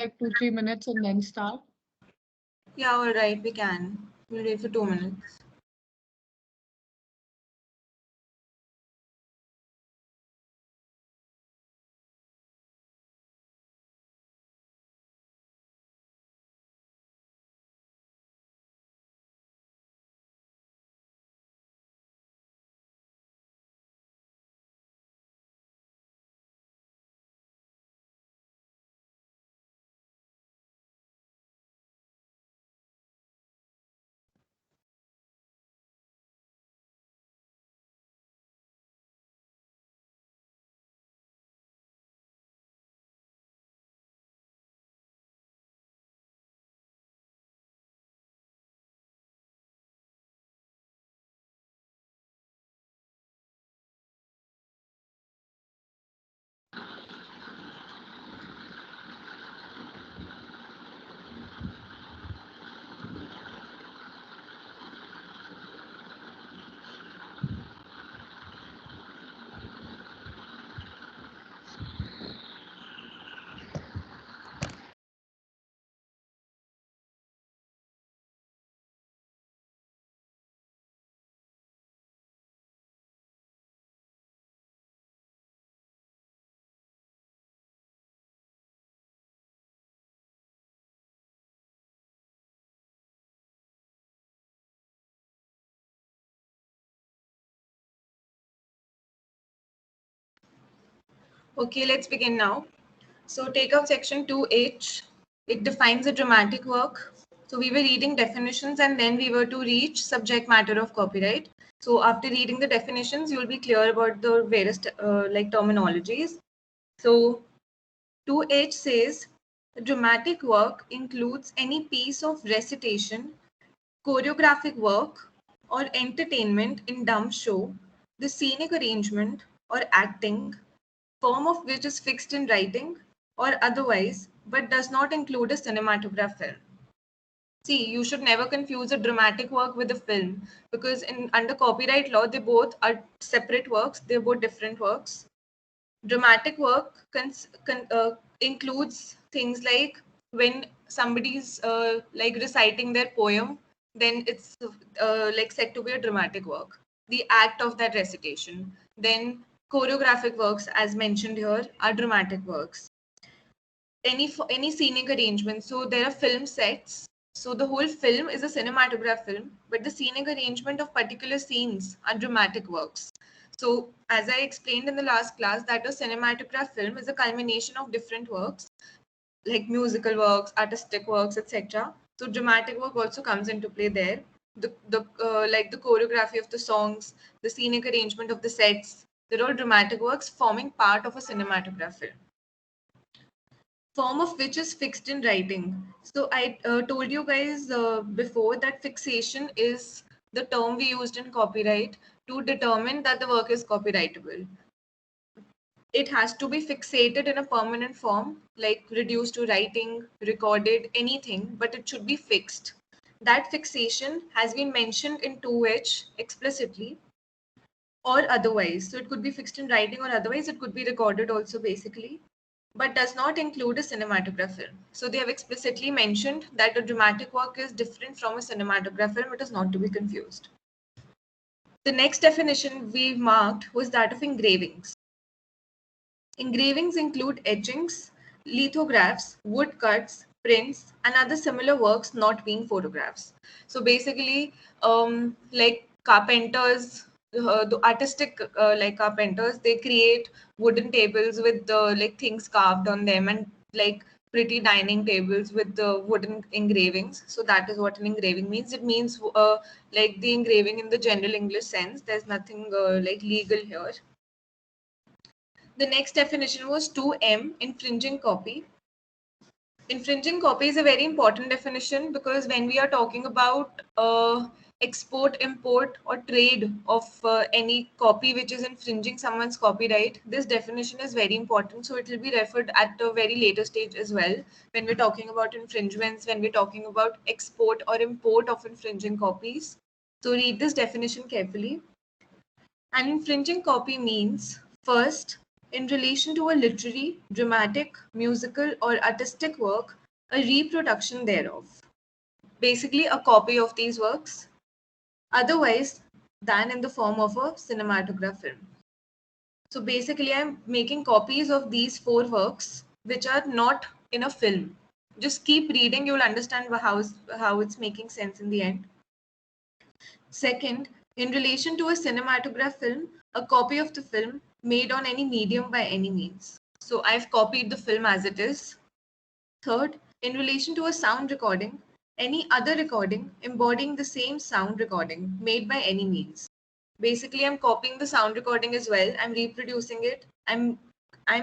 like 2-3 minutes and then start? Yeah, all right, we can. We'll wait for 2 minutes. Okay, let's begin now. So take out section 2H. It defines a dramatic work. So we were reading definitions and then we were to reach subject matter of copyright. So after reading the definitions, you'll be clear about the various like terminologies. So 2H says the dramatic work includes any piece of recitation, choreographic work, or entertainment in dumb show, the scenic arrangement or acting, form of which is fixed in writing or otherwise, but does not include a cinematograph film. See, you should never confuse a dramatic work with a film because under copyright law, they both are separate works, they're both different works. Dramatic work includes things like when somebody's like reciting their poem, then it's like said to be a dramatic work. The act of that recitation. Then choreographic works, as mentioned here, are dramatic works. Any scenic arrangement. So there are film sets. So the whole film is a cinematograph film, but the scenic arrangement of particular scenes are dramatic works. So as I explained in the last class, that a cinematograph film is a culmination of different works, like musical works, artistic works, etc. So dramatic work also comes into play there. The like the choreography of the songs, the scenic arrangement of the sets, they're all dramatic works forming part of a cinematograph film. Form of which is fixed in writing. So I told you guys before that fixation is the term we used in copyright to determine that the work is copyrightable. It has to be fixated in a permanent form, like reduced to writing, recorded, anything, but it should be fixed. That fixation has been mentioned in 2H explicitly or otherwise. So it could be fixed in writing or otherwise, it could be recorded also basically, but does not include a cinematograph film. So they have explicitly mentioned that a dramatic work is different from a cinematograph film. It is not to be confused. The next definition we marked was that of engravings. Engravings include etchings, lithographs, woodcuts, prints, and other similar works not being photographs. So basically, like carpenters, the artistic like carpenters, they create wooden tables with the like things carved on them and like pretty dining tables with the wooden engravings. So that is what an engraving means. It means like the engraving in the general English sense. There's nothing like legal here. The next definition was 2M, infringing copy. Infringing copy is a very important definition because when we are talking about export, import, or trade of any copy which is infringing someone's copyright, this definition is very important. So it will be referred at a very later stage as well when we're talking about infringements, when we're talking about export or import of infringing copies. So read this definition carefully. An infringing copy means, first, in relation to a literary, dramatic, musical, or artistic work, a reproduction thereof. Basically, a copy of these works, otherwise than in the form of a cinematograph film. So basically, I'm making copies of these 4 works which are not in a film. Just keep reading, you'll understand how it's making sense in the end. Second, in relation to a cinematograph film, a copy of the film made on any medium by any means. So I've copied the film as it is. Third, in relation to a sound recording, any other recording embodying the same sound recording made by any means. Basically, I'm copying the sound recording as well. I'm reproducing it. I'm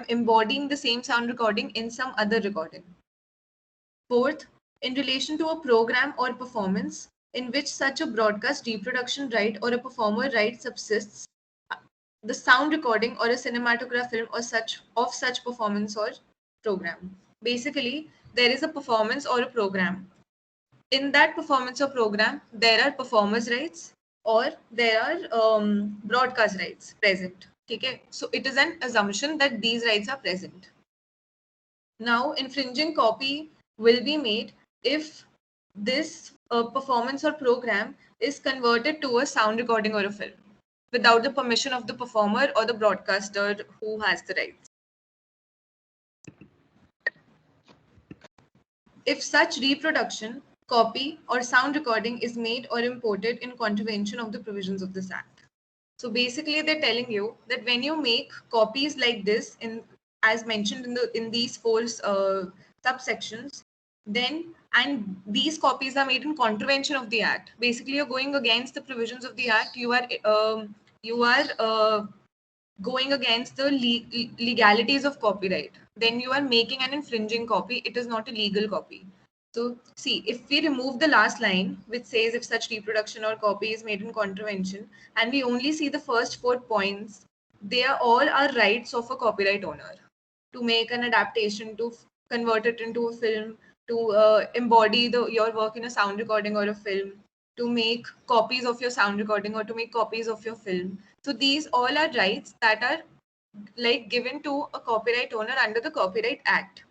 embodying the same sound recording in some other recording. Fourth, in relation to a program or performance in which such a broadcast reproduction right or a performer right subsists, the sound recording or a cinematograph film or such performance or program. Basically, there is a performance or a program. In that performance or program, there are performers' rights or there are broadcast rights present. Okay, so it is an assumption that these rights are present. Now, infringing copy will be made if this performance or program is converted to a sound recording or a film without the permission of the performer or the broadcaster who has the rights. If such reproduction, copy, or sound recording is made or imported in contravention of the provisions of this Act. So basically, they're telling you that when you make copies like this, as mentioned in these 4 subsections, then and these copies are made in contravention of the Act. Basically, you're going against the provisions of the Act. You are going against the legalities of copyright. Then you are making an infringing copy. It is not a legal copy. So see, if we remove the last line, which says if such reproduction or copy is made in contravention, and we only see the first 4 points, they are all our rights of a copyright owner to make an adaptation, to convert it into a film, to embody your work in a sound recording or a film, to make copies of your sound recording or to make copies of your film. So these all are rights that are like given to a copyright owner under the Copyright Act.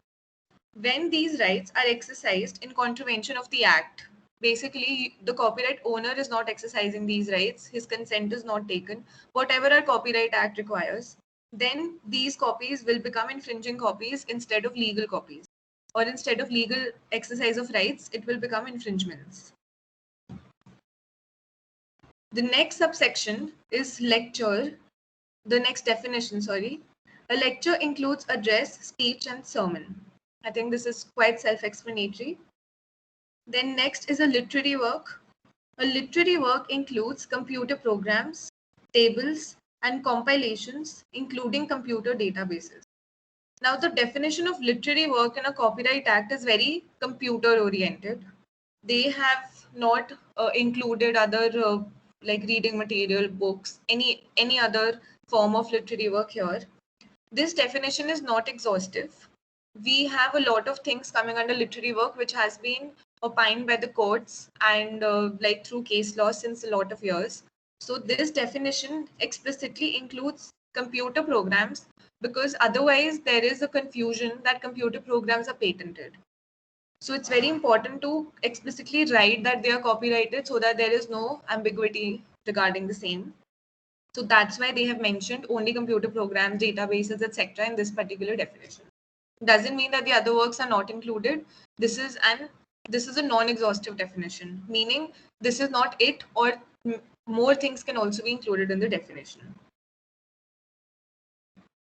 When these rights are exercised in contravention of the Act, basically the copyright owner is not exercising these rights, his consent is not taken, whatever our Copyright Act requires, then these copies will become infringing copies instead of legal copies. Or instead of legal exercise of rights, it will become infringements. The next subsection is lecture. The next definition, sorry. A lecture includes address, speech, and sermon. I think this is quite self-explanatory. Then next is a literary work. A literary work includes computer programs, tables, and compilations, including computer databases. Now, the definition of literary work in a Copyright Act is very computer oriented. They have not included other like reading material, books, any other form of literary work here. This definition is not exhaustive. We have a lot of things coming under literary work which has been opined by the courts and like through case law since a lot of years. So this definition explicitly includes computer programs because otherwise there is a confusion that computer programs are patented. So it's very important to explicitly write that they are copyrighted so that there is no ambiguity regarding the same. So that's why they have mentioned only computer programs, databases, etc. in this particular definition. Doesn't mean that the other works are not included. This is a non-exhaustive definition, meaning this is not it, or more things can also be included in the definition.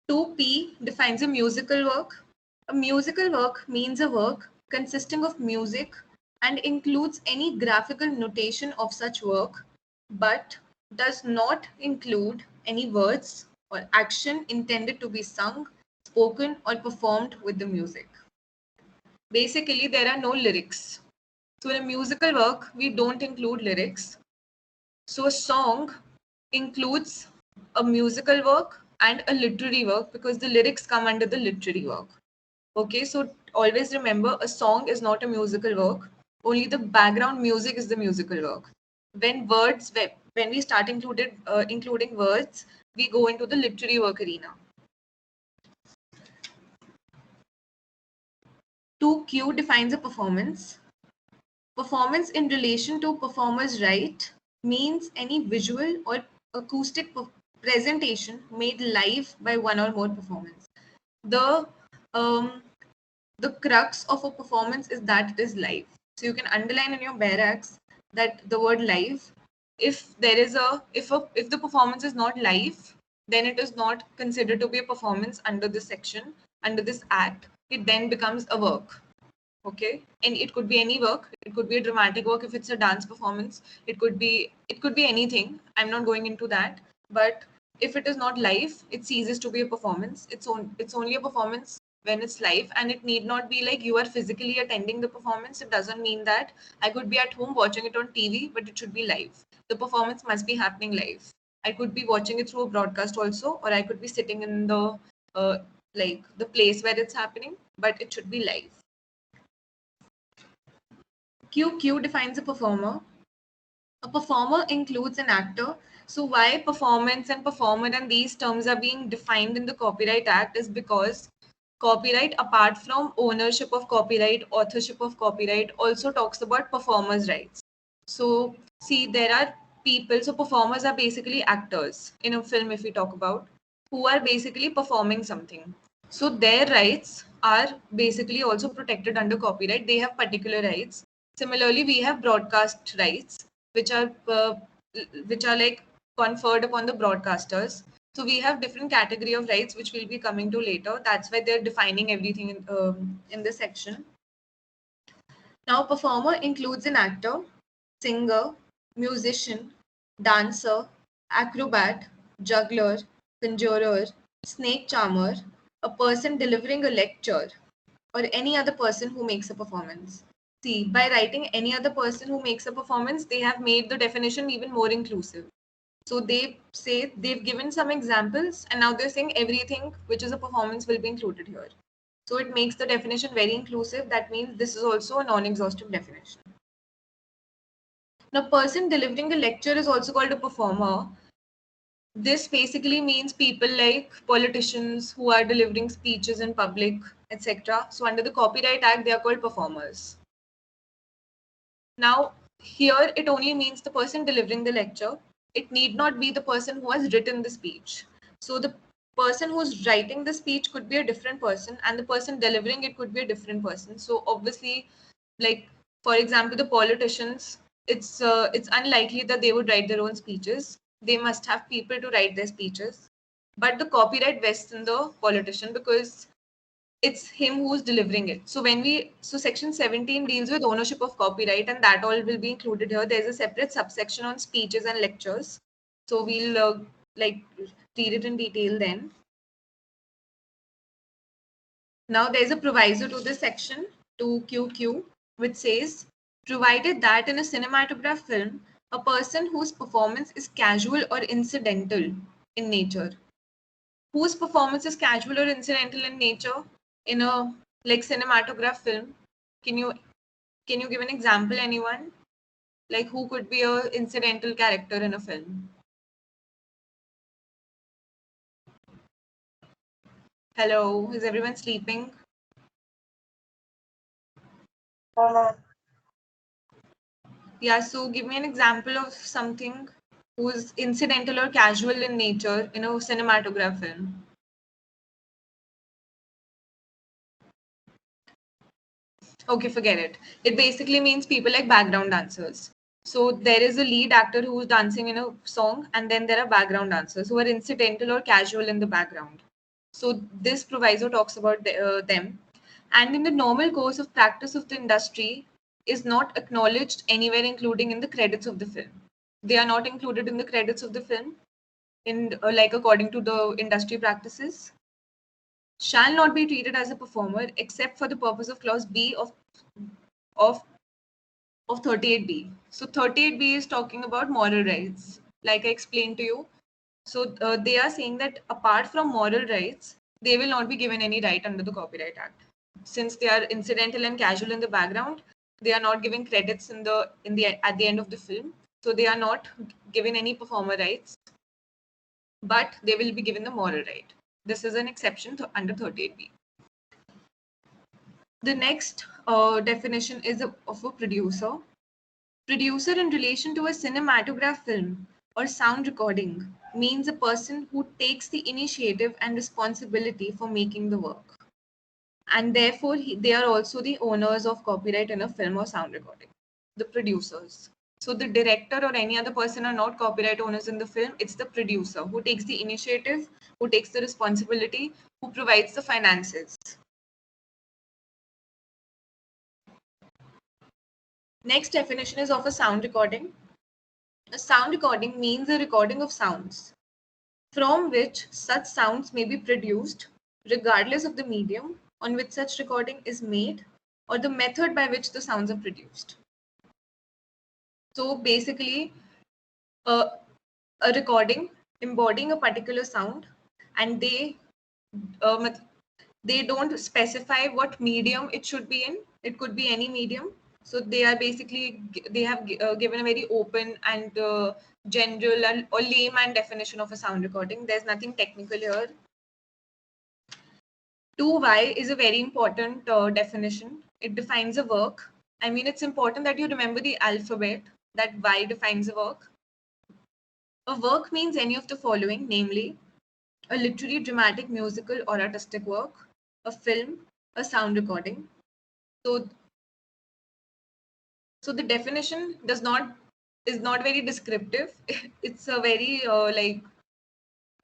2P defines a musical work. A musical work means a work consisting of music and includes any graphical notation of such work, but does not include any words or action intended to be sung, spoken, or performed with the music. Basically, there are no lyrics. So, in a musical work, we don't include lyrics. So, a song includes a musical work and a literary work because the lyrics come under the literary work. Okay, so always remember a song is not a musical work. Only the background music is the musical work. When we start including words, we go into the literary work arena. 2Q defines a performance. Performance in relation to performer's right means any visual or acoustic presentation made live by one or more performers. The um, the crux of a performance is that it is live. So you can underline in your barracks that the word live. If there is if the performance is not live, then it is not considered to be a performance under this section, under this act. It then becomes a work. Okay, and it could be any work. It could be a dramatic work if it's a dance performance. It could be anything. I'm not going into that. But if it is not live, it ceases to be a performance. It's only a performance when it's live, and it need not be like you are physically attending the performance. It doesn't mean that. I could be at home watching it on TV, but it should be live. The performance must be happening live. I could be watching it through a broadcast also, or I could be sitting in the like the place where it's happening, but it should be live. QQ defines a performer. A performer includes an actor. So why performance and performer and these terms are being defined in the Copyright Act is because copyright, apart from ownership of copyright, authorship of copyright, also talks about performers' rights. So see, there are people, so performers are basically actors in a film if we talk about, who are basically performing something. So their rights are basically also protected under copyright. They have particular rights. Similarly, we have broadcast rights, which are like conferred upon the broadcasters. So we have different category of rights, which we'll be coming to later. That's why they're defining everything in this section. Now, performer includes an actor, singer, musician, dancer, acrobat, juggler, conjurer, snake charmer, a person delivering a lecture, or any other person who makes a performance. See, by writing any other person who makes a performance, they have made the definition even more inclusive. So they say they've given some examples, and now they're saying everything which is a performance will be included here. So it makes the definition very inclusive. That means this is also a non-exhaustive definition. Now, person delivering a lecture is also called a performer. This basically means people like politicians who are delivering speeches in public, etc. So under the Copyright Act, they are called performers. Now, here it only means the person delivering the lecture. It need not be the person who has written the speech. So the person who's writing the speech could be a different person, and the person delivering it could be a different person. So obviously, like for example, the politicians, it's unlikely that they would write their own speeches. They must have people to write their speeches. But the copyright vests in the politician because it's him who's delivering it. So section 17 deals with ownership of copyright, and that all will be included here. There's a separate subsection on speeches and lectures. So we'll like read it in detail then. Now there's a proviso to this section 2QQ, which says, provided that in a cinematograph film, a person whose performance is casual or incidental in nature. Whose performance is casual or incidental in nature in a like cinematograph film? Can you give an example, anyone? Like who could be a incidental character in a film? Hello, is everyone sleeping? Yeah, so give me an example of something who's incidental or casual in nature in a cinematograph film. Okay, forget it. It basically means people like background dancers. So there is a lead actor who's dancing in a song, and then there are background dancers who are incidental or casual in the background. So this proviso talks about them. And in the normal course of practice of the industry is not acknowledged anywhere, including in the credits of the film. They are not included in the credits of the film, in like according to the industry practices. Shall not be treated as a performer except for the purpose of clause B of of 38B. So 38B is talking about moral rights, like I explained to you. So they are saying that apart from moral rights, they will not be given any right under the Copyright Act. Since they are incidental and casual in the background, they are not giving credits in the at the end of the film. So they are not given any performer rights, but they will be given the moral right. This is an exception under 38B. The next definition is of a producer. Producer in relation to a cinematograph film or sound recording means a person who takes the initiative and responsibility for making the work. And therefore, they are also the owners of copyright in a film or sound recording, the producers. So the director or any other person are not copyright owners in the film. It's the producer who takes the initiative, who takes the responsibility, who provides the finances. Next definition is of a sound recording. A sound recording means a recording of sounds from which such sounds may be produced regardless of the medium on which such recording is made or the method by which the sounds are produced. So basically, a recording embodying a particular sound, and they don't specify what medium it should be in. It could be any medium. So they are basically, they have given a very open and general or layman definition of a sound recording. There's nothing technical here. 2Y is a very important definition. It defines a work. I mean, it's important that you remember the alphabet, that Y defines a work. A work means any of the following, namely, a literary, dramatic, musical, or artistic work, a film, a sound recording. So the definition is not very descriptive. It's a very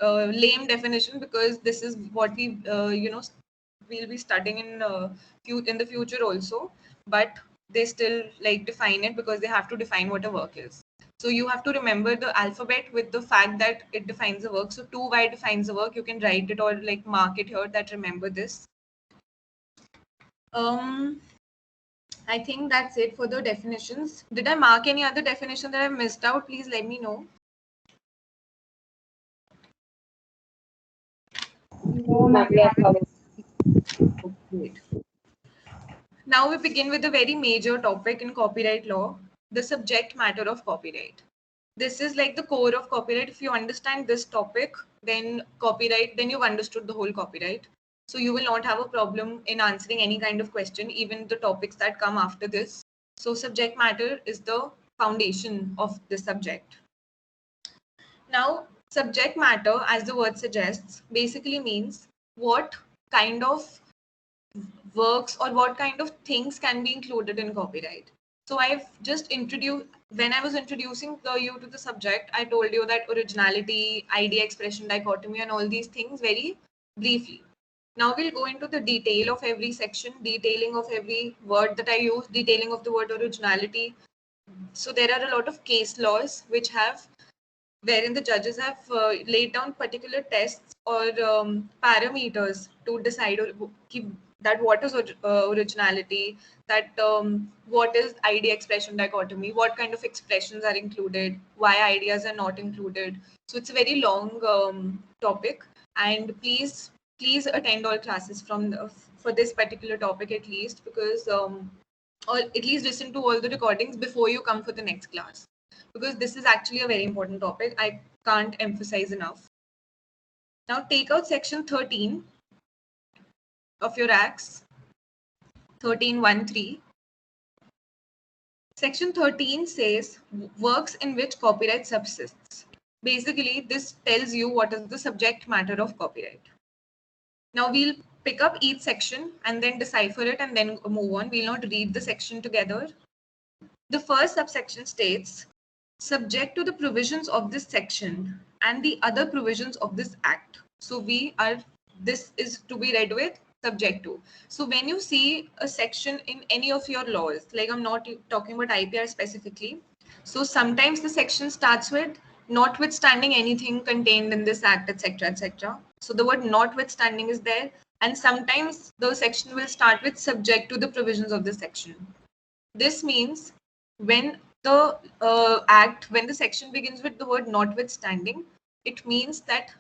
lame definition, because this is what we we'll be studying in the future also. But they still like define it because they have to define what a work is. So you have to remember the alphabet with the fact that it defines the work. So 2Y defines the work. You can write it or like mark it here that remember this. I think that's it for the definitions. Did I mark any other definition that I missed out? Please let me know. No, ma'am, we have covered. Great. Now we begin with a very major topic in copyright law, the subject matter of copyright. This is like the core of copyright. If you understand this topic, then you've understood the whole copyright. So you will not have a problem in answering any kind of question, even the topics that come after this. So subject matter is the foundation of the subject. Now, subject matter, as the word suggests, basically means what kind of works or what kind of things can be included in copyright. So I've just introduced, when I was introducing you to the subject, I told you that originality, idea, expression, dichotomy, and all these things very briefly. Now we'll go into the detail of every section, detailing of every word that I use, detailing of the word originality. So there are a lot of case laws which have, wherein the judges have laid down particular tests or parameters to decide that what is originality, that what is idea, expression, dichotomy, what kind of expressions are included, why ideas are not included. So it's a very long topic, and please attend all classes for this particular topic at least, because or at least listen to all the recordings before you come for the next class, because this is actually a very important topic. I can't emphasize enough. Now take out section 13 of your acts, 13(1)(3). Section 13 says works in which copyright subsists. Basically, this tells you what is the subject matter of copyright. Now we'll pick up each section and then decipher it and then move on. We'll not read the section together. The first subsection states, subject to the provisions of this section and the other provisions of this act. So this is to be read with subject to. So when you see a section in any of your laws, like I'm not talking about IPR specifically, so sometimes the section starts with notwithstanding anything contained in this act, etc., etc. So the word notwithstanding is there, and sometimes the section will start with subject to the provisions of this section. This means when the when the section begins with the word notwithstanding, it means that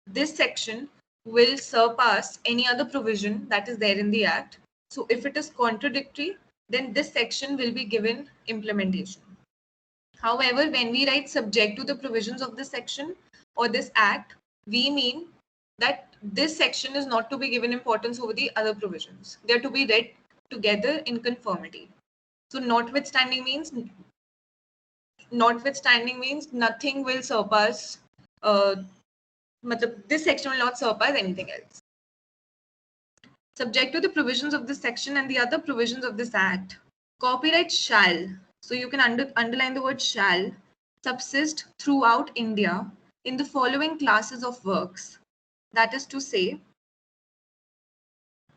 this section will surpass any other provision that is there in the act. So if it is contradictory, then this section will be given implementation. However, when we write subject to the provisions of this section or this act, we mean that this section is not to be given importance over the other provisions. They are to be read together in conformity. So notwithstanding means nothing will surpass, this section will not surpass anything else. Subject to the provisions of this section and the other provisions of this act, copyright shall, so you can underline the word shall, subsist throughout India in the following classes of works. That is to say,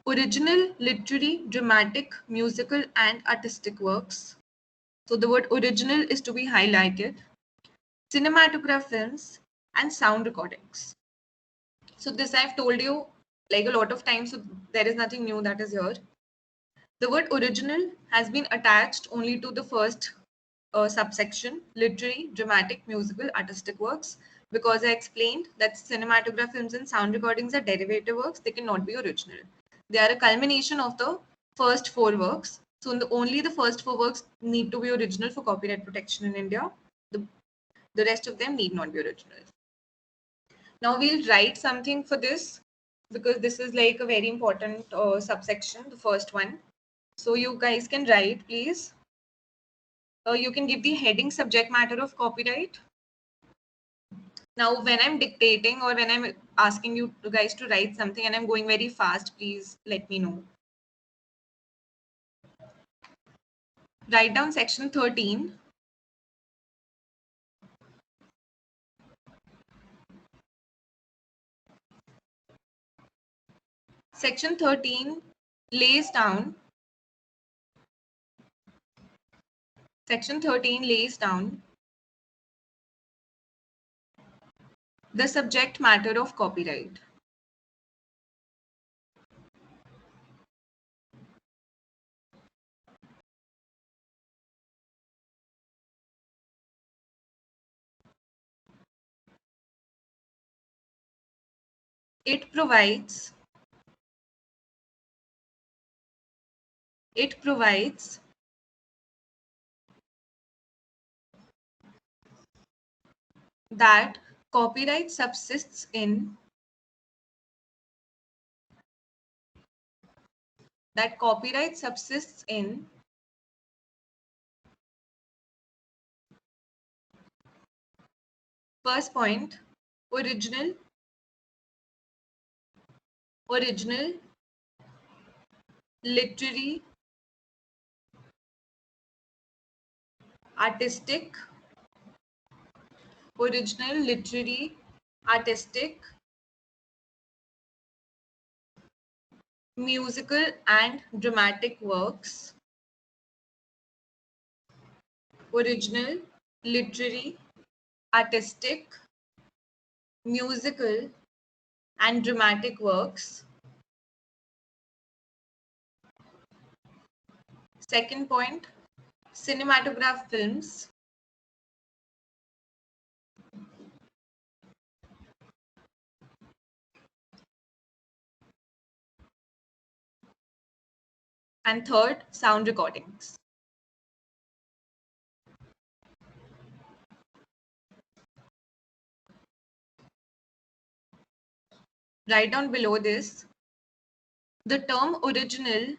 original, literary, dramatic, musical, and artistic works. So the word original is to be highlighted. Cinematograph films and sound recordings. So this I've told you like a lot of times, so there is nothing new that is here. The word original has been attached only to the first subsection, literary, dramatic, musical, artistic works, because I explained that cinematograph films and sound recordings are derivative works, they cannot be original. They are a culmination of the first 4 works. So only the first 4 works need to be original for copyright protection in India. The rest of them need not be original. Now we'll write something for this, because this is like a very important subsection, the first one. So you guys can write, please. You can give the heading subject matter of copyright. Now, when I'm dictating or when I'm asking you guys to write something and I'm going very fast, please let me know. Write down section 13. Section 13 lays down. Section 13 lays down the subject matter of copyright. It provides that copyright subsists in first point, original, literary, artistic, musical and dramatic works. Original, literary, artistic, musical, and dramatic works. Second point, cinematograph films. And third, sound recordings. Write down below this, the term original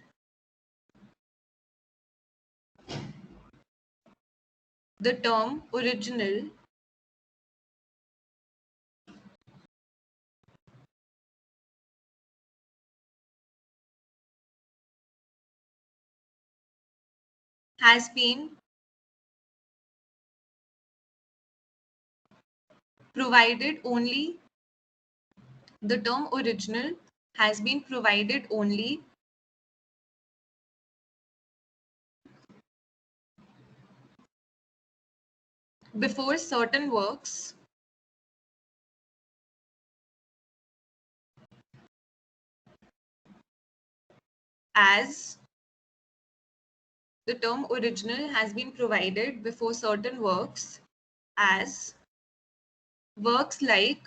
has been provided only before certain works as the term original has been provided before certain works as works like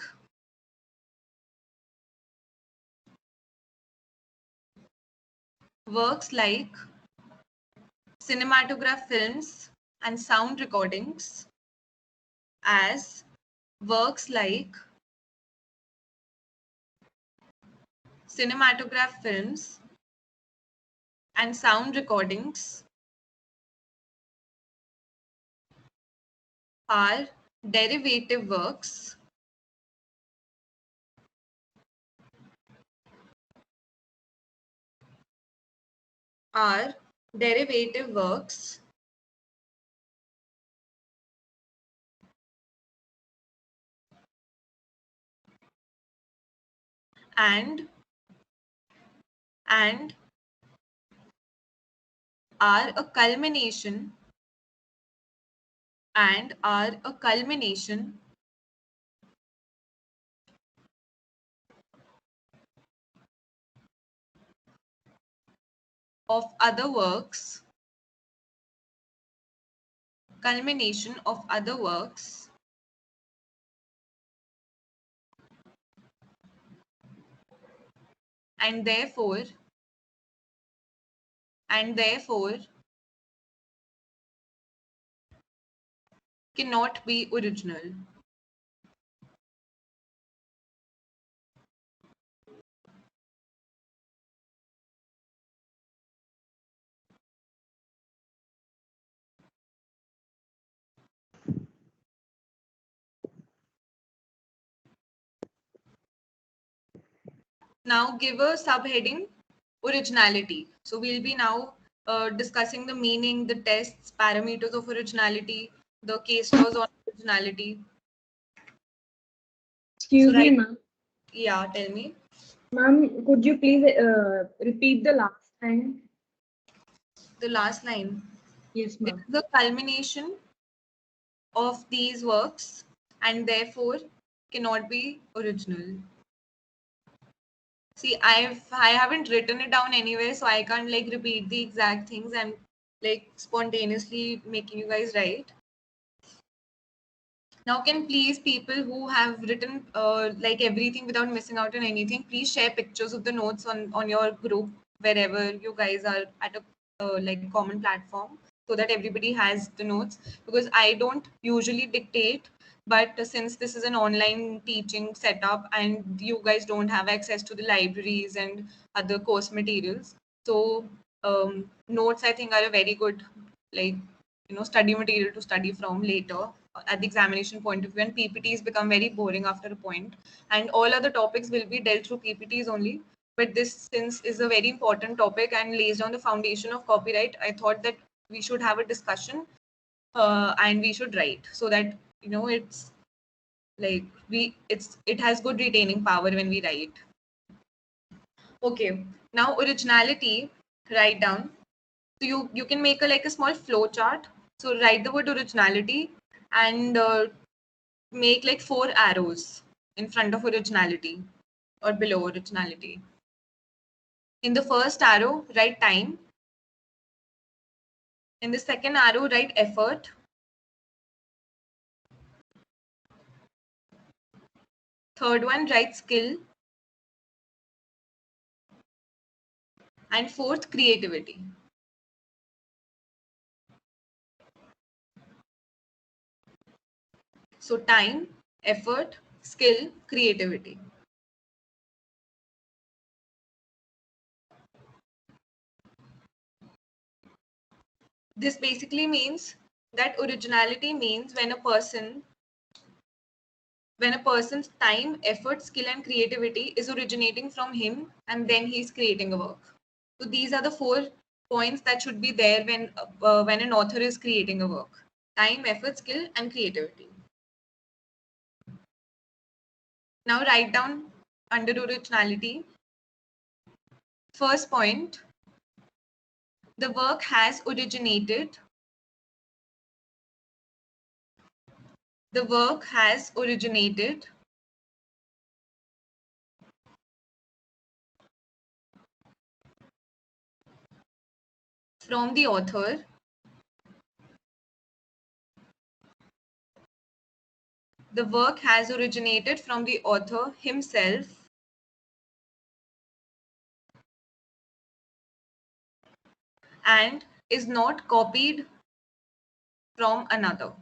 cinematograph films and sound recordings, as works like cinematograph films and sound recordings are derivative works are derivative works and and are a culmination and are a culmination of other works culmination of other works and therefore and therefore cannot be original. Now give a subheading originality. So we'll be now discussing the meaning, the tests, parameters of originality, the case laws on originality. Excuse So me, right, ma'am. yeah, tell me. Ma'am, could you please repeat the last line? The last line. Yes, It ma'am. is the culmination of these works and therefore cannot be original. See, I haven't written it down anywhere, so I can't like repeat the exact things. I'm like spontaneously making you guys write. Now, can please people who have written like everything without missing out on anything, please share pictures of the notes on your group wherever you guys are at a like common platform, so that everybody has the notes. Because I don't usually dictate, but since this is an online teaching setup and you guys don't have access to the libraries and other course materials, so notes I think are a very good like study material to study from later at the examination point of view. And ppts become very boring after a point, and all other topics will be dealt through ppts only. But this, since is a very important topic and lays down the foundation of copyright, I thought that we should have a discussion and we should write, so that it's like it has good retaining power when we write. Okay, now originality, write down. So you can make a like a small flow chart. So write the word originality and make like 4 arrows in front of originality or below originality. In the first arrow, write time. In the second arrow, write effort. Third one, write skill. And fourth, creativity. So time, effort, skill, creativity. This basically means that originality means when a person's time, effort, skill, and creativity is originating from him, and then he's creating a work. So these are the 4 points that should be there when an author is creating a work: time, effort, skill, and creativity. Now write down under originality. First point: the work has originated. The work has originated from the author. The work has originated from the author himself and is not copied from another.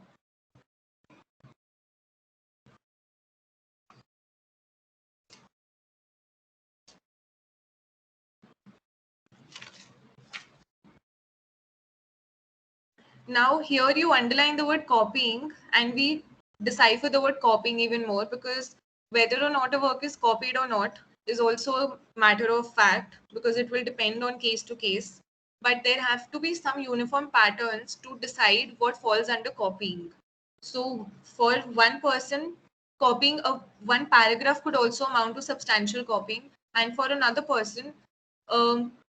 Now here you underline the word copying and we decipher the word copying even more, because whether or not a work is copied or not is also a matter of fact, because it will depend on case to case. But there have to be some uniform patterns to decide what falls under copying. So for one person, copying one paragraph could also amount to substantial copying, and for another person,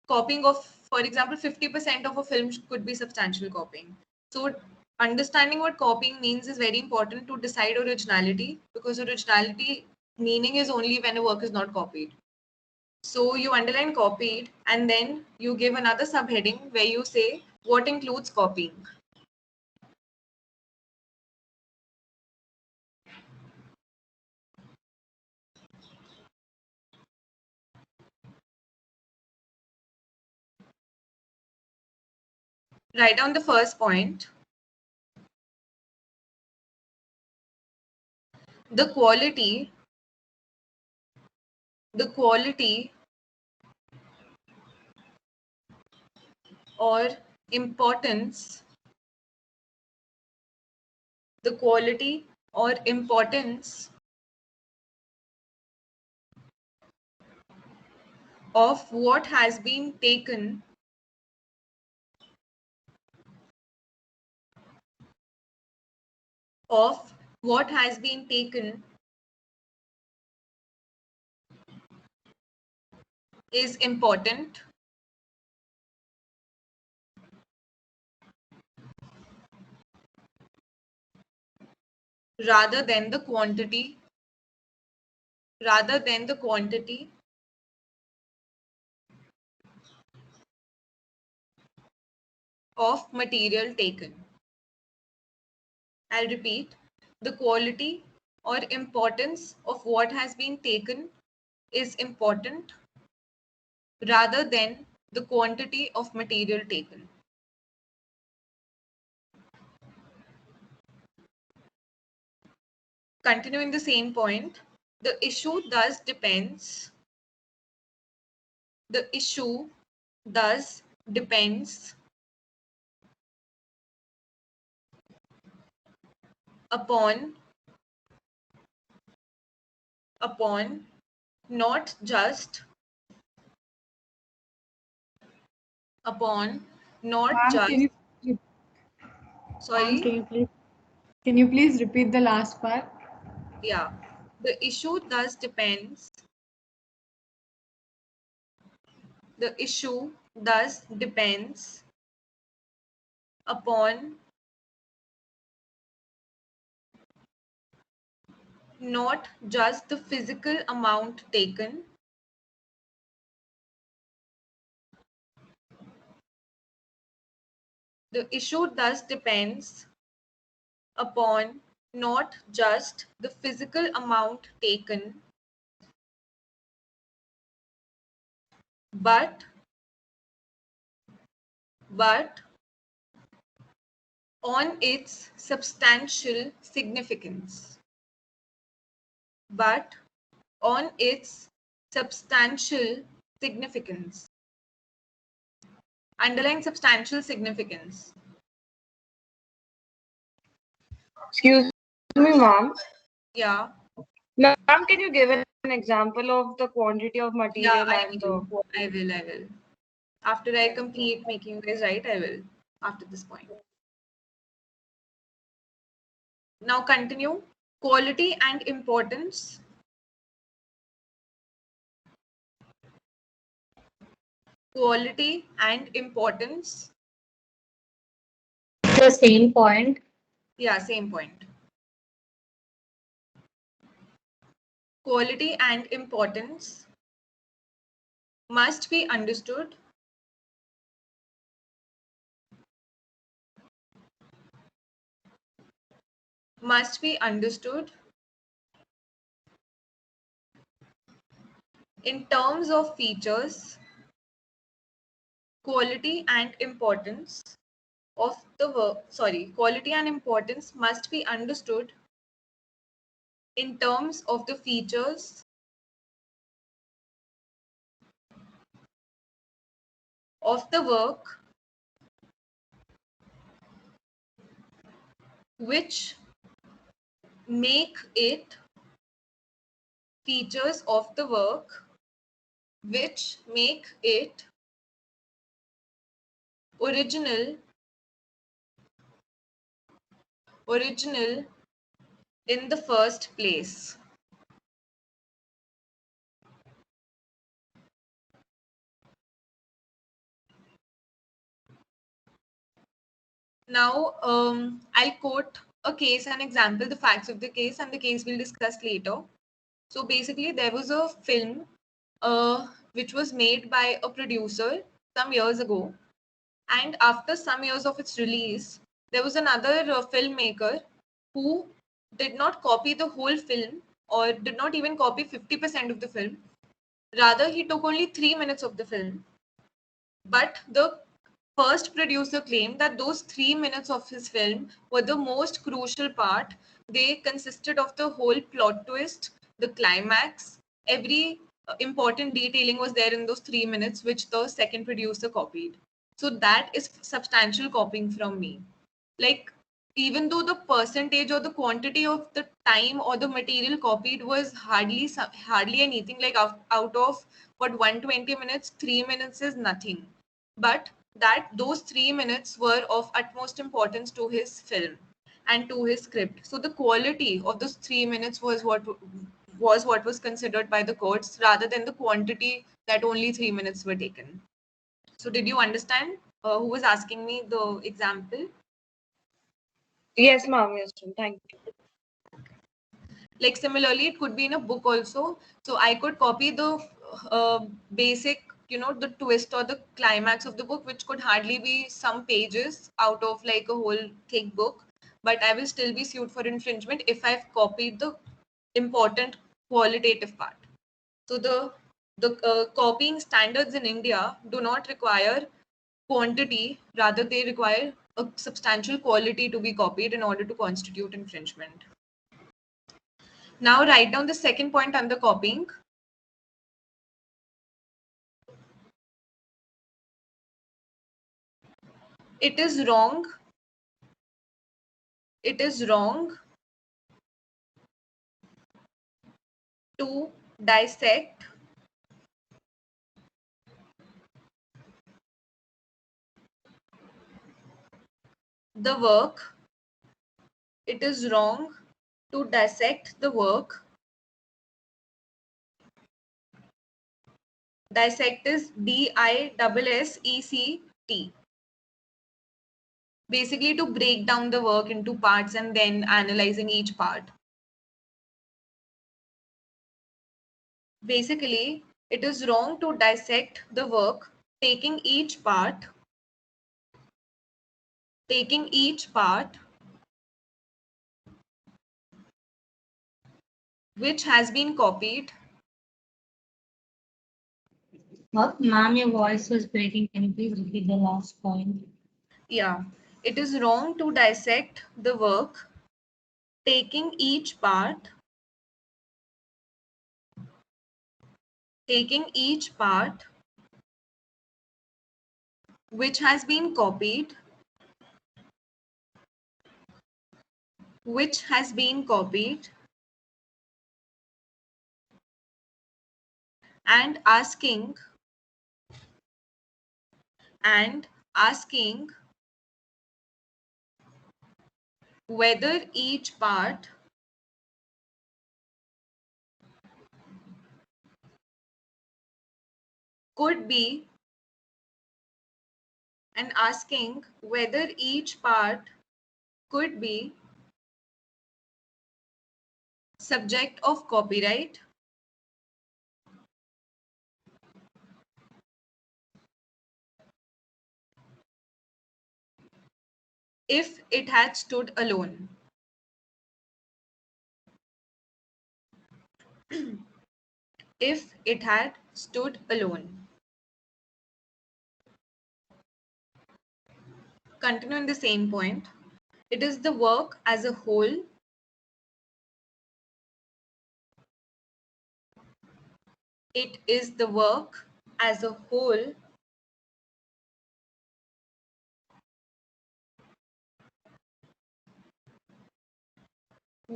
copying of, for example, 50% of a film could be substantial copying. So understanding what copying means is very important to decide originality, because originality meaning is only when a work is not copied. So you underline copied and then you give another subheading where you say what includes copying. Write down the first point. The quality or importance the quality or importance of what has been taken of what has been taken is important rather than the quantity of material taken. I'll repeat. The quality or importance of what has been taken is important rather than the quantity of material taken. Continuing the same point, the issue thus depends upon not just Ma'am, sorry. Can you please repeat the last part? Yeah, the issue thus depends upon not just the physical amount taken, the issue thus depends upon not just the physical amount taken, but on its substantial significance. But on its substantial significance. Underline substantial significance. Excuse me, ma'am. Yeah. Ma'am, can you give an example of the quantity of material Yeah, and the I will. After I complete making you guys write, I will. After this point. Now continue. Quality and importance. Quality and importance. The same point. Yeah, same point. Quality and importance must be understood in terms of features. Quality and importance of the work, quality and importance must be understood in terms of the features of the work which make it features of the work which make it original in the first place. Now, I'll quote a case and example, the facts of the case, and the case we'll discuss later. So basically, there was a film which was made by a producer some years ago, and after some years of its release, there was another filmmaker who did not copy the whole film or did not even copy 50% of the film. Rather, he took only 3 minutes of the film. But the first producer claimed that those 3 minutes of his film were the most crucial part. They consisted of the whole plot twist, the climax, every important detailing was there in those 3 minutes, which the second producer copied. So that is substantial copying from me. Like, even though the percentage or the quantity of the time or the material copied was hardly anything, like out of what 120 minutes, 3 minutes is nothing. But that those 3 minutes were of utmost importance to his film and to his script. So the quality of those 3 minutes was what was considered by the courts, rather than the quantity that only 3 minutes were taken. So did you understand who was asking me the example? Yes, ma'am. Yes, ma'am. Thank you. Like similarly, it could be in a book also. So I could copy the basic, the twist or the climax of the book, which could hardly be some pages out of like a whole thick book. But I will still be sued for infringement if I've copied the important qualitative part. So the copying standards in India do not require quantity, rather they require a substantial quality to be copied in order to constitute infringement. Now write down the second point under copying. It is wrong. It is wrong to dissect the work. It is wrong to dissect the work. Dissect is DISSECT. Basically, to break down the work into parts and then analyzing each part. Basically, it is wrong to dissect the work, taking each part, which has been copied. Ma'am, your voice was breaking. Can you please repeat the last point? Yeah, it is wrong to dissect the work, taking each part, which has been copied, and asking whether each part could be subject of copyright if it had stood alone. If it had stood alone. Continue in the same point. It is the work as a whole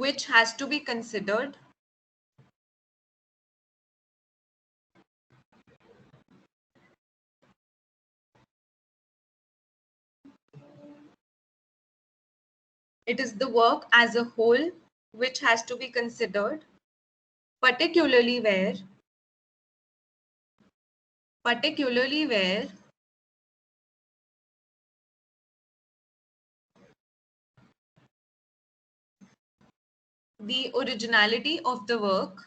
which has to be considered it is the work as a whole which has to be considered, particularly where the originality of the work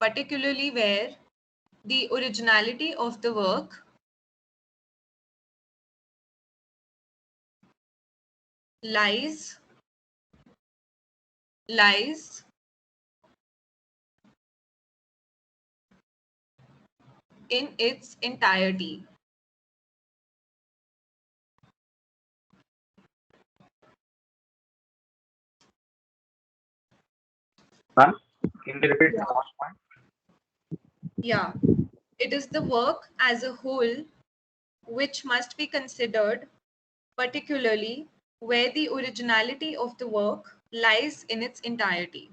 particularly where the originality of the work lies in its entirety. Ma'am, can you repeat the last point? Yeah, it is the work as a whole which must be considered, particularly where the originality of the work lies in its entirety.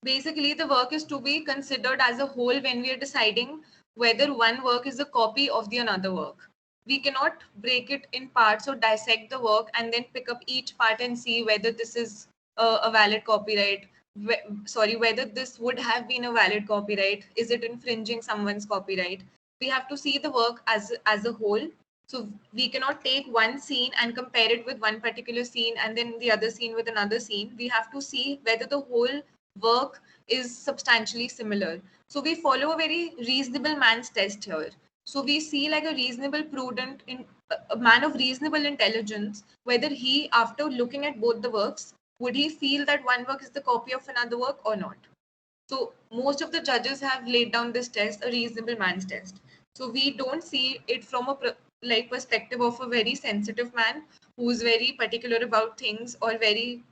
Basically, the work is to be considered as a whole when we are deciding whether one work is a copy of the another work. We cannot break it in parts or dissect the work and then pick up each part and see whether this is a valid copyright. Whether this would have been a valid copyright. Is it infringing someone's copyright? We have to see the work as a whole. So we cannot take one scene and compare it with one particular scene and then the other scene with another scene. We have to see whether the whole work is substantially similar. So we follow a very reasonable man's test here. So we see like a reasonable, prudent, a man of reasonable intelligence, whether he, after looking at both the works, would he feel that one work is the copy of another work or not? So most of the judges have laid down this test, a reasonable man's test. So we don't see it from a perspective of a very sensitive man who's very particular about things or very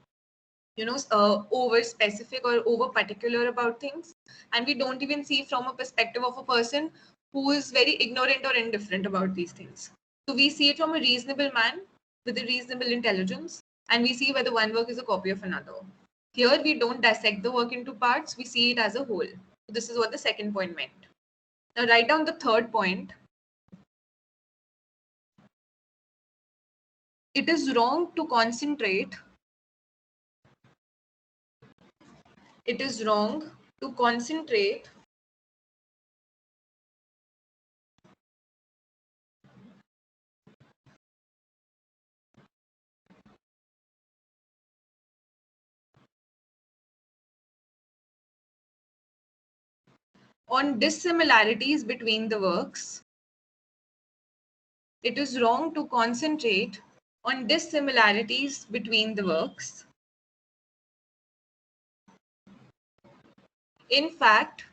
over specific or over particular about things, and we don't even see from a perspective of a person who is very ignorant or indifferent about these things. So we see it from a reasonable man with a reasonable intelligence, and we see whether one work is a copy of another. Here we don't dissect the work into parts, we see it as a whole. So this is what the second point meant. Now write down the third point. It is wrong to concentrate it is wrong to concentrate on dissimilarities between the works. It is wrong to concentrate on dissimilarities between the works. In fact,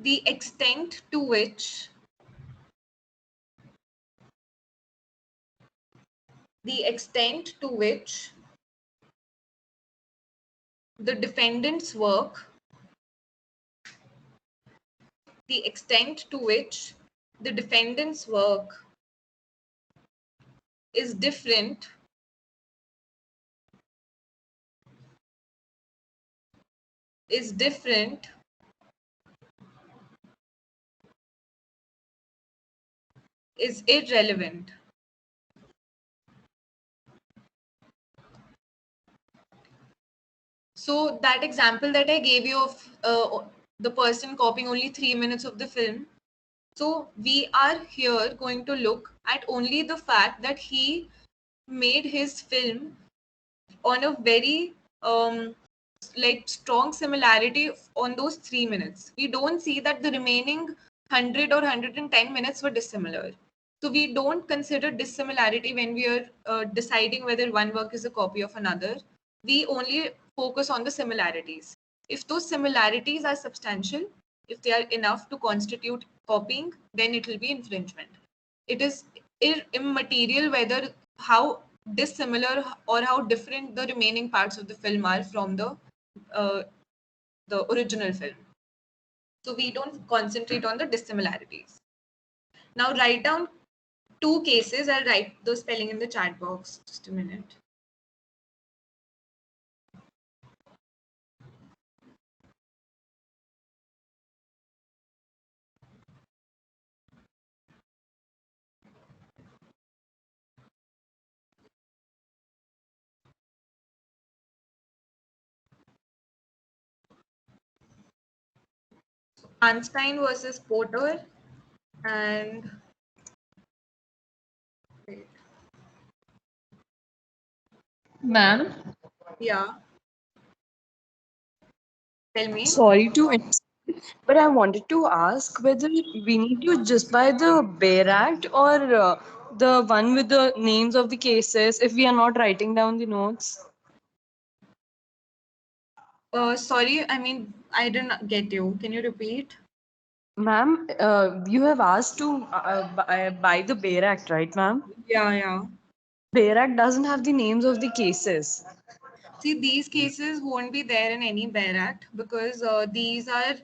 the extent to which the defendant's work is different is irrelevant. So that example that I gave you of the person copying only 3 minutes of the film. So we are here going to look at only the fact that he made his film on a very strong similarity on those 3 minutes. We don't see that the remaining 100 or 110 minutes were dissimilar. So we don't consider dissimilarity when we are deciding whether one work is a copy of another. We only focus on the similarities. If those similarities are substantial, if they are enough to constitute copying, then it will be infringement. It is immaterial whether how dissimilar or how different the remaining parts of the film are from uh, the original film. So we don't concentrate on the dissimilarities. Now write down 2 cases. I'll write the spelling in the chat box. Just a minute. Einstein versus Porter and wait, Ma'am, yeah, tell me. sorry to interrupt, but I wanted to ask whether we need to just buy the Bear Act or the one with the names of the cases if we are not writing down the notes. Sorry, I mean I didn't get you. Can you repeat? Ma'am, you have asked to buy the Bear Act, right, ma'am? Yeah, yeah. Bear Act doesn't have the names of the cases. See, these cases won't be there in any Bear Act because these are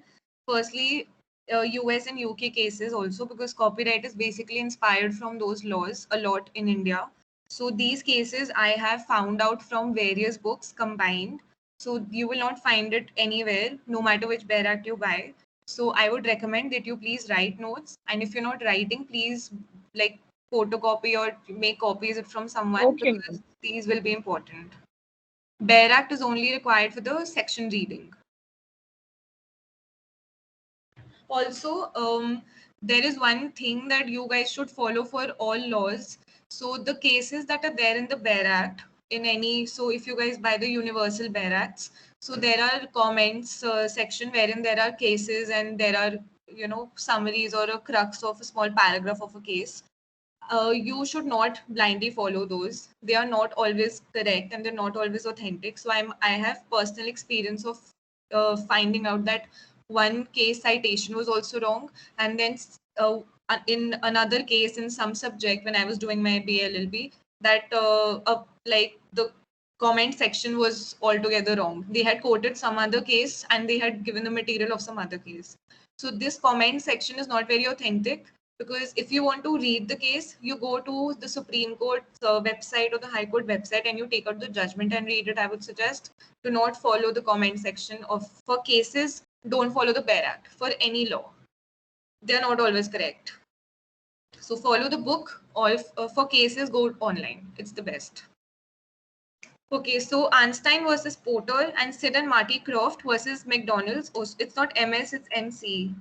firstly US and UK cases also, because copyright is basically inspired from those laws a lot in India. So these cases I have found out from various books combined. So you will not find it anywhere, no matter which Bear Act you buy. So I would recommend that you please write notes. And if you're not writing, please like photocopy or make copies from someone, Okay, because ma'am. these will be important. Bear Act is only required for the section reading. Also, there is one thing that you guys should follow for all laws. So the cases that are there in the Bear Act, in any, so if you guys buy the Universal Bear Acts, so there are comments section wherein there are cases and there are, summaries or a crux of a small paragraph of a case. You should not blindly follow those. They are not always correct and they're not always authentic. So I have personal experience of finding out that one case citation was also wrong, and then in another case in some subject when I was doing my BLLB, that like the comment section was altogether wrong. They had quoted some other case and they had given the material of some other case. So this comment section is not very authentic, because if you want to read the case, you go to the Supreme Court's website or the High Court website and you take out the judgment and read it. I would suggest to not follow the comment section of for cases. Don't follow the Bear Act for any law. They're not always correct. So follow the book, or if, for cases, go online. It's the best. Okay, so Einstein versus Porter and Sid and Marty Croft versus McDonald's. Oh, it's not MS, it's MC.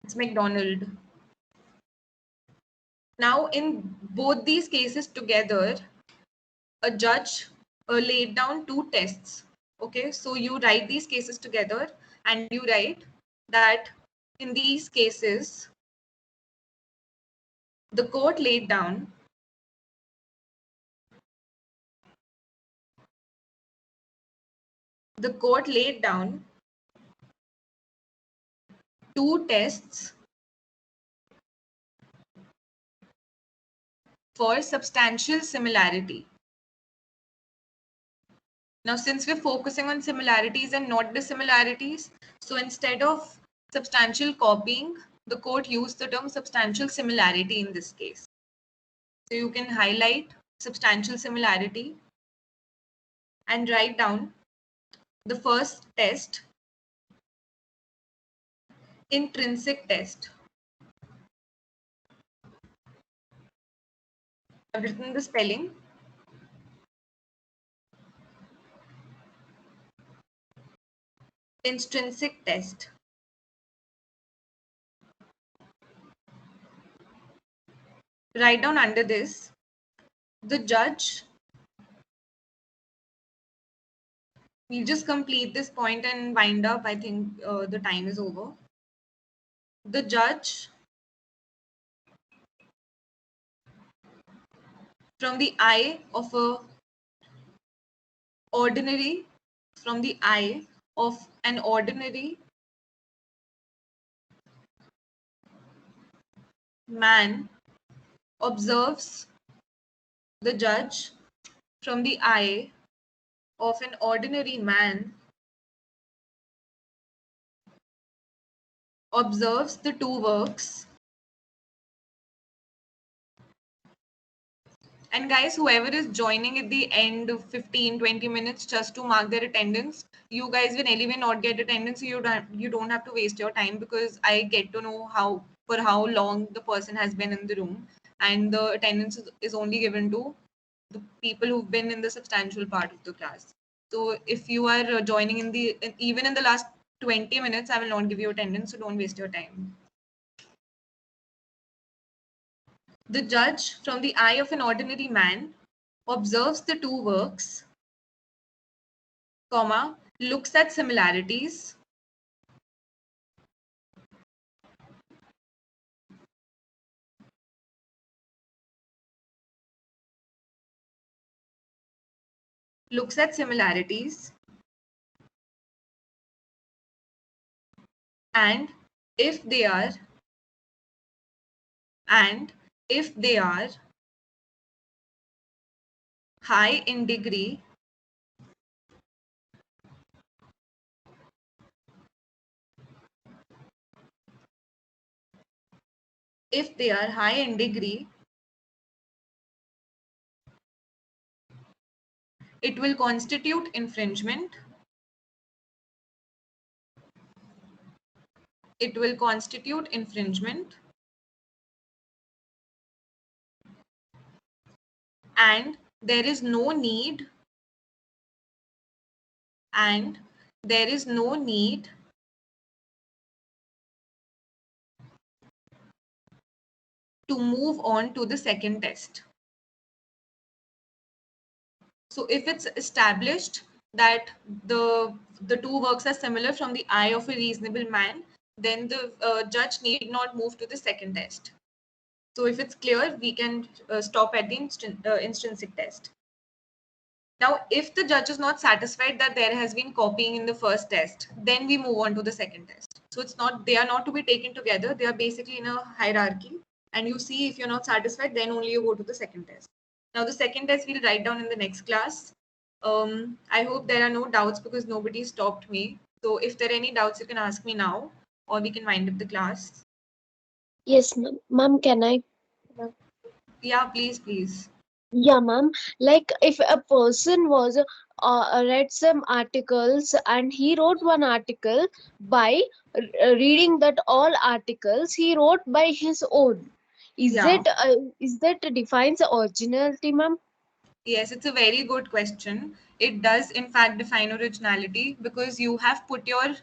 It's McDonald. Now, in both these cases together, a judge laid down 2 tests. Okay, so you write these cases together and you write that in these cases, the court laid down the court laid down 2 tests for substantial similarity. Now, since we're focusing on similarities and not dissimilarities, so instead of substantial copying, the court used the term substantial similarity in this case. So you can highlight substantial similarity and write down the first test, intrinsic test. I've written the spelling. Intrinsic test. Write down under this, the judge, we'll just complete this point and wind up. I think the time is over. The judge, from the eye of a ordinary, from the eye of an ordinary man observes the judge from the eye of an ordinary man observes the two works. And guys, whoever is joining at the end of 15-20 minutes just to mark their attendance, you guys will anyway not get attendance, so you don't have to waste your time, because I get to know how long the person has been in the room, and the attendance is only given to the people who've been in the substantial part of the class. So if you are joining even in the last 20 minutes, I will not give you attendance, so don't waste your time. The judge, from the eye of an ordinary man, observes the two works, comma, looks at similarities, looks at similarities, and if they are high in degree, if they are high in degree, it will constitute infringement. It will constitute infringement, and there is no need to move on to the second test. So if it's established that the two works are similar from the eye of a reasonable man, then the judge need not move to the second test. So if it's clear, we can stop at the intrinsic test. Now, if the judge is not satisfied that there has been copying in the first test, then we move on to the second test. So they are not to be taken together. They are basically in a hierarchy. And you see, if you're not satisfied, then only you go to the second test. Now, the second test we'll write down in the next class. I hope there are no doubts, because nobody stopped me. So if there are any doubts, you can ask me now, or we can wind up the class. Yes, ma'am. Ma'am, can I? Yeah, please. Yeah, ma'am. Like if a person was read some articles and he wrote one article by reading that all articles he wrote by his own. Yeah. Is that defines originality, ma'am? Yes, it's a very good question. It does, in fact, define originality, because you have put your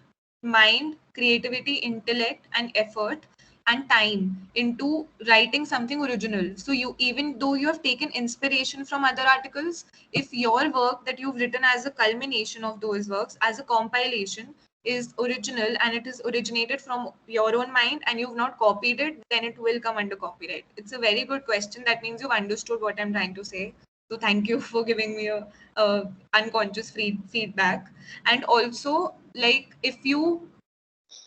mind, creativity, intellect, and effort and time into writing something original. So even though you have taken inspiration from other articles, if your work that you've written as a culmination of those works, as a compilation, is original and it is originated from your own mind and you've not copied it, then it will come under copyright. It's a very good question. That means you've understood what I'm trying to say. So thank you for giving me a unconscious feedback. And also, like, if you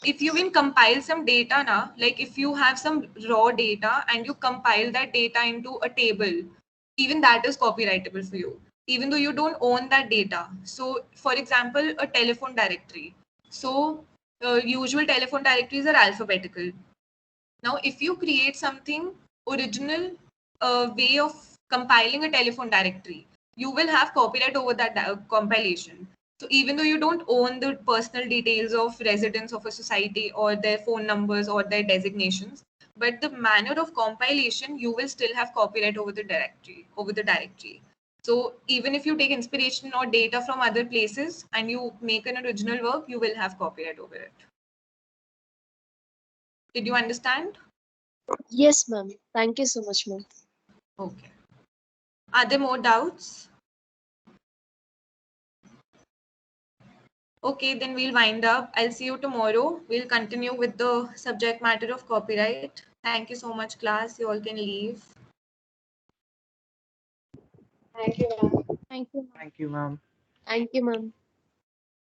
even compile some data now, like if you have some raw data and you compile that data into a table, even that is copyrightable for you, even though you don't own that data. So for example, a telephone directory. So usual telephone directories are alphabetical. Now, if you create something original, way of compiling a telephone directory, you will have copyright over that compilation. So even though you don't own the personal details of residents of a society or their phone numbers or their designations, but the manner of compilation, you will still have copyright over the directory. So even if you take inspiration or data from other places and you make an original work, you will have copyright over it. Did you understand? Yes, ma'am. Thank you so much, ma'am. Okay. Are there more doubts? Okay, then we'll wind up. I'll see you tomorrow. We'll continue with the subject matter of copyright. Thank you so much, class. You all can leave. Thank you, ma'am. Thank you, ma'am. Thank you, ma'am. Thank you, ma'am.